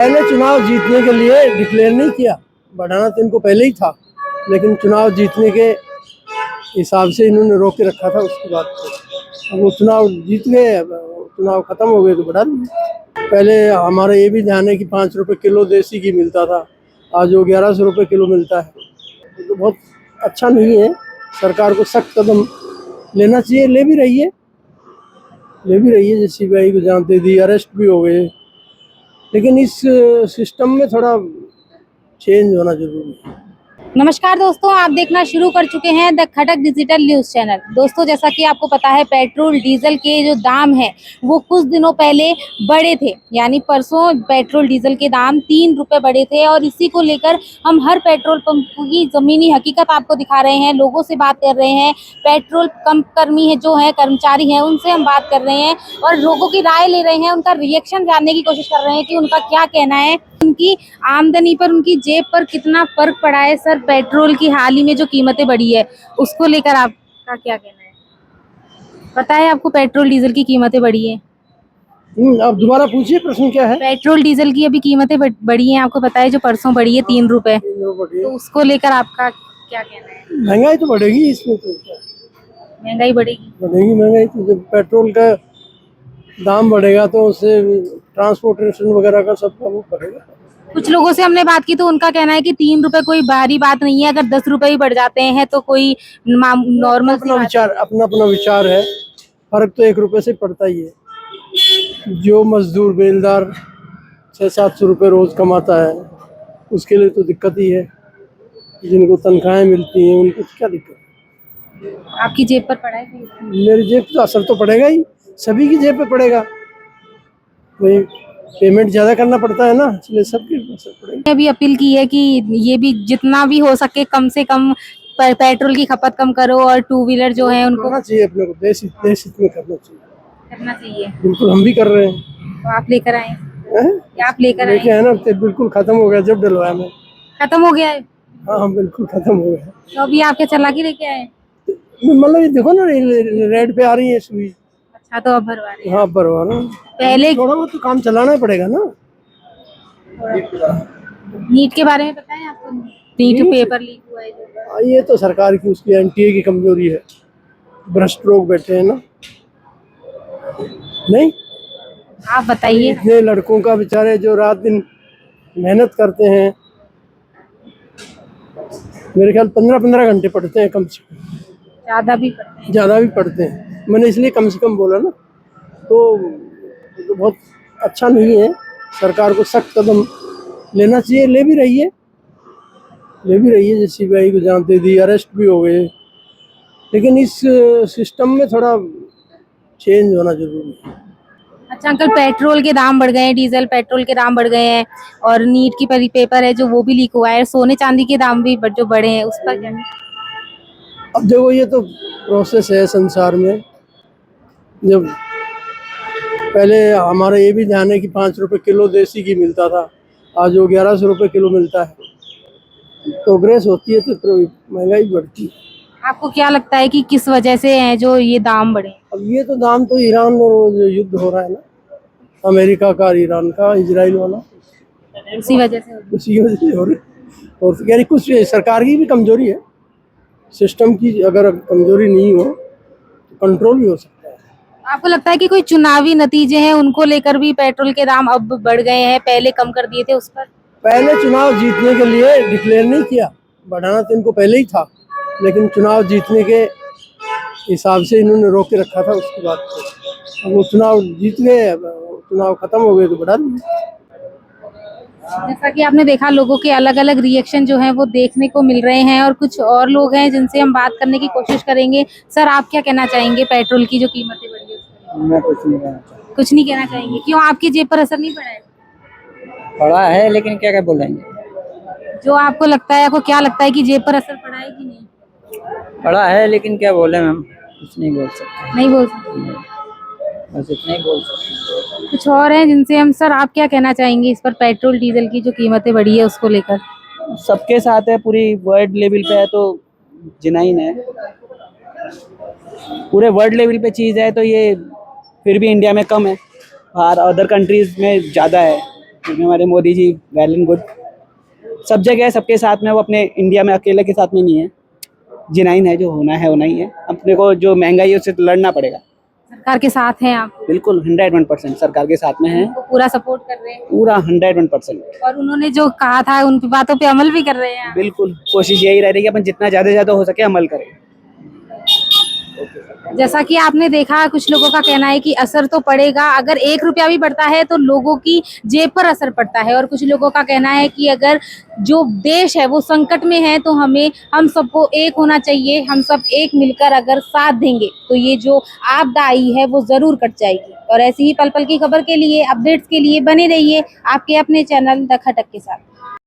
पहले चुनाव जीतने के लिए डिक्लेयर नहीं किया, बढ़ाना तो इनको पहले ही था, लेकिन चुनाव जीतने के हिसाब से इन्होंने रोक के रखा था। उसके बाद अब वो चुनाव जीत गए, अब चुनाव खत्म हो गए तो बढ़ा दिए। पहले हमारा ये भी ध्यान है कि 5 रुपये किलो देसी घी मिलता था, आज वो 1100 रुपये किलो मिलता है। तो बहुत अच्छा नहीं है, सरकार को सख्त कदम लेना चाहिए। ले भी रही है जैसे CBI को जान दे दी, अरेस्ट भी हो गए, लेकिन इस सिस्टम में थोड़ा चेंज होना जरूरी है। नमस्कार दोस्तों, आप देखना शुरू कर चुके हैं the Khatak digital news channel. दोस्तों, जैसा कि आपको पता है, पेट्रोल डीजल के जो दाम है वो कुछ दिनों पहले बढ़े थे। यानी परसों पेट्रोल डीजल के दाम 3 रुपए बढ़े थे और इसी को लेकर हम हर पेट्रोल पंप की जमीनी हकीकत आपको दिखा रहे हैं, लोगों से बात कर रहे हैं, पेट्रोल पंप कर्मी है जो है, कर्मचारी हैं, उनसे हम बात कर रहे हैं और लोगों की राय ले रहे हैं, उनका रिएक्शन जानने की कोशिश कर रहे हैं कि उनका क्या कहना है, उनकी आमदनी पर, उनकी जेब पर कितना फर्क पड़ा है। सर, पेट्रोल की हाल ही में जो कीमतें बढ़ी है उसको लेकर आपका क्या कहना है? पता है आपको पेट्रोल डीजल की कीमतें बढ़ी है? आप दोबारा पूछिए, प्रश्न क्या है? पेट्रोल डीजल की अभी कीमतें बढ़ी हैं, आपको पता है, जो परसों बढ़ी है 3 रुपए, तो उसको लेकर आपका क्या कहना है? महंगाई तो बढ़ेगी, इसमें तो क्या महंगाई बढ़ेगी? महंगाई तो जब पेट्रोल का दाम बढ़ेगा तो उससे ट्रांसपोर्टेशन वगैरह का सबका वो बढ़ेगा। कुछ लोगों से हमने बात की तो उनका कहना है कि 3 रुपए कोई भारी बात नहीं है, अगर 10 रुपए ही बढ़ जाते हैं तो कोई नॉर्मल अपना अपना विचार है। फर्क तो 1 रुपए से पड़ता ही है। जो मजदूर बेलदार 600-700 रुपये रोज कमाता है उसके लिए तो दिक्कत ही है। जिनको तनख्वाहें मिलती हैं उनको क्या दिक्कत है? आपकी जेब पर पड़ा है? मेरी जेब तो असर तो पड़ेगा ही, सभी की जेब पे पड़ेगा। वही पेमेंट ज़्यादा करना पड़ता है ना, इसलिए सबके असर पड़ेगा। अभी अपील की है कि ये भी जितना भी हो सके कम से कम पेट्रोल की खपत कम करो और 2 व्हीलर जो है उनको करना चाहिए, अपने को देश हित में करना चाहिए। बिल्कुल, हम भी कर रहे हैं। तो आप लेकर आए? आप लेकर आए ना, तो बिल्कुल खत्म हो गया जब डलवाया मैं। खत्म हो गया है? हाँ, बिल्कुल खत्म हो गया। तो अभी आप क्या चला के लेके आए? मतलब ये देखो ना, रेड पे आ रही है सुई। अच्छा, तो अब भरवा रहे हैं? हाँ, भरवा ना। पहले थोड़ा बहुत तो काम चलाना ही पड़ेगा ना। नीट के बारे में पता है आपको? नीट पेपर लीक हुआ है जो। ये तो सरकार की, उसकी NTA की कमजोरी है। भ्रष्ट लोग बैठे हैं ना। नहीं, आप बताइए। इतने लड़कों का बेचारे जो रात दिन मेहनत करते हैं, मेरे ख्याल 15-15 घंटे पढ़ते हैं कम से कम। ज़्यादा भी पढ़ते हैं। मैंने इसलिए कम से कम बोला ना। तो बहुत अच्छा नहीं है, सरकार को सख्त कदम लेना चाहिए। ले भी रही है जैसे CBI को जान दे दी, अरेस्ट भी हो गए, लेकिन इस सिस्टम में थोड़ा चेंज होना जरूरी है। अच्छा अंकल, पेट्रोल के दाम बढ़ गए हैं, डीजल पेट्रोल के दाम बढ़ गए हैं और नीट की पेपर है जो वो भी लीक हुआ है, सोने चांदी के दाम भी जो बढ़े हैं, उस पर क्या? अब देखो, ये तो प्रोसेस है संसार में। जब पहले हमारा ये भी ध्यान है कि 5 रुपये किलो देसी घी मिलता था, आज वो 1100 रुपये किलो मिलता है। प्रोग्रेस होती है तो महंगाई बढ़ती है। आपको क्या लगता है कि किस वजह से है जो ये दाम बढ़े? अब ये तो दाम तो ईरान और जो युद्ध हो रहा है ना, अमेरिका का, ईरान का, इजराइल वाला, उसी वजह से हो रही। और यानी कुछ सरकार की भी कमजोरी है, सिस्टम की अगर कमजोरी नहीं हो तो कंट्रोल भी हो सकता है। आपको लगता है कि कोई चुनावी नतीजे हैं उनको लेकर भी पेट्रोल के दाम अब बढ़ गए हैं, पहले कम कर दिए थे उस पर? पहले चुनाव जीतने के लिए डिक्लेयर नहीं किया, बढ़ाना तो इनको पहले ही था, लेकिन चुनाव जीतने के हिसाब से इन्होंने रोक के रखा था। उसके बाद अब वो चुनाव जीत गए, अब चुनाव खत्म हो गए तो बढ़ा दिए। जैसा कि आपने देखा, लोगों के अलग अलग रिएक्शन जो हैं वो देखने को मिल रहे हैं और कुछ और लोग हैं जिनसे हम बात करने की कोशिश करेंगे। सर, आप क्या कहना चाहेंगे पेट्रोल की जो कीमतें बढ़ी है? मैं कुछ नहीं कहना चाहता। कुछ नहीं कहना चाहेंगे? क्यों, आपकी जेब पर असर नहीं पड़ा है? पड़ा है, लेकिन क्या क्या बोलेंगे। जो आपको लगता है, आपको क्या लगता है कि जेब पर असर पड़ा है कि नहीं? पड़ा है, लेकिन क्या बोले मैम, कुछ नहीं बोल सकते। नहीं बोल सकते? बस इतना ही बोल सकते। कुछ और हैं जिनसे हम, सर आप क्या कहना चाहेंगे इस पर, पेट्रोल डीजल की जो कीमतें बढ़ी है उसको लेकर? सबके साथ है, पूरी वर्ल्ड लेवल पे है तो जिनाइन है। पूरे वर्ल्ड लेवल पे चीज़ है तो ये फिर भी इंडिया में कम है, बाहर अदर कंट्रीज में ज़्यादा है। क्योंकि हमारे Modi ji well and good, सब जगह है, सबके साथ में। वो अपने इंडिया में अकेले के साथ में नहीं है, जिनाइन है, जो होना है होना ही है। अपने को जो महंगाई है उससे तो लड़ना पड़ेगा। सरकार के साथ हैं आप, बिल्कुल 101% सरकार के साथ में है, उनको पूरा सपोर्ट कर रहे हैं पूरा 101%। और उन्होंने जो कहा था उन बातों पे अमल भी कर रहे हैं आप। बिल्कुल कोशिश यही रह रही है कि अपन जितना ज़्यादा से ज़्यादा हो सके अमल करें। जैसा कि आपने देखा, कुछ लोगों का कहना है कि असर तो पड़ेगा, अगर 1 रुपया भी बढ़ता है तो लोगों की जेब पर असर पड़ता है, और कुछ लोगों का कहना है कि अगर जो देश है वो संकट में है तो हम सबको एक होना चाहिए, हम सब एक मिलकर अगर साथ देंगे तो ये जो आपदा आई है वो जरूर कट जाएगी। और ऐसी ही पल पल की खबर के लिए, अपडेट्स के लिए बने रहिए आपके अपने चैनल द खटक के साथ।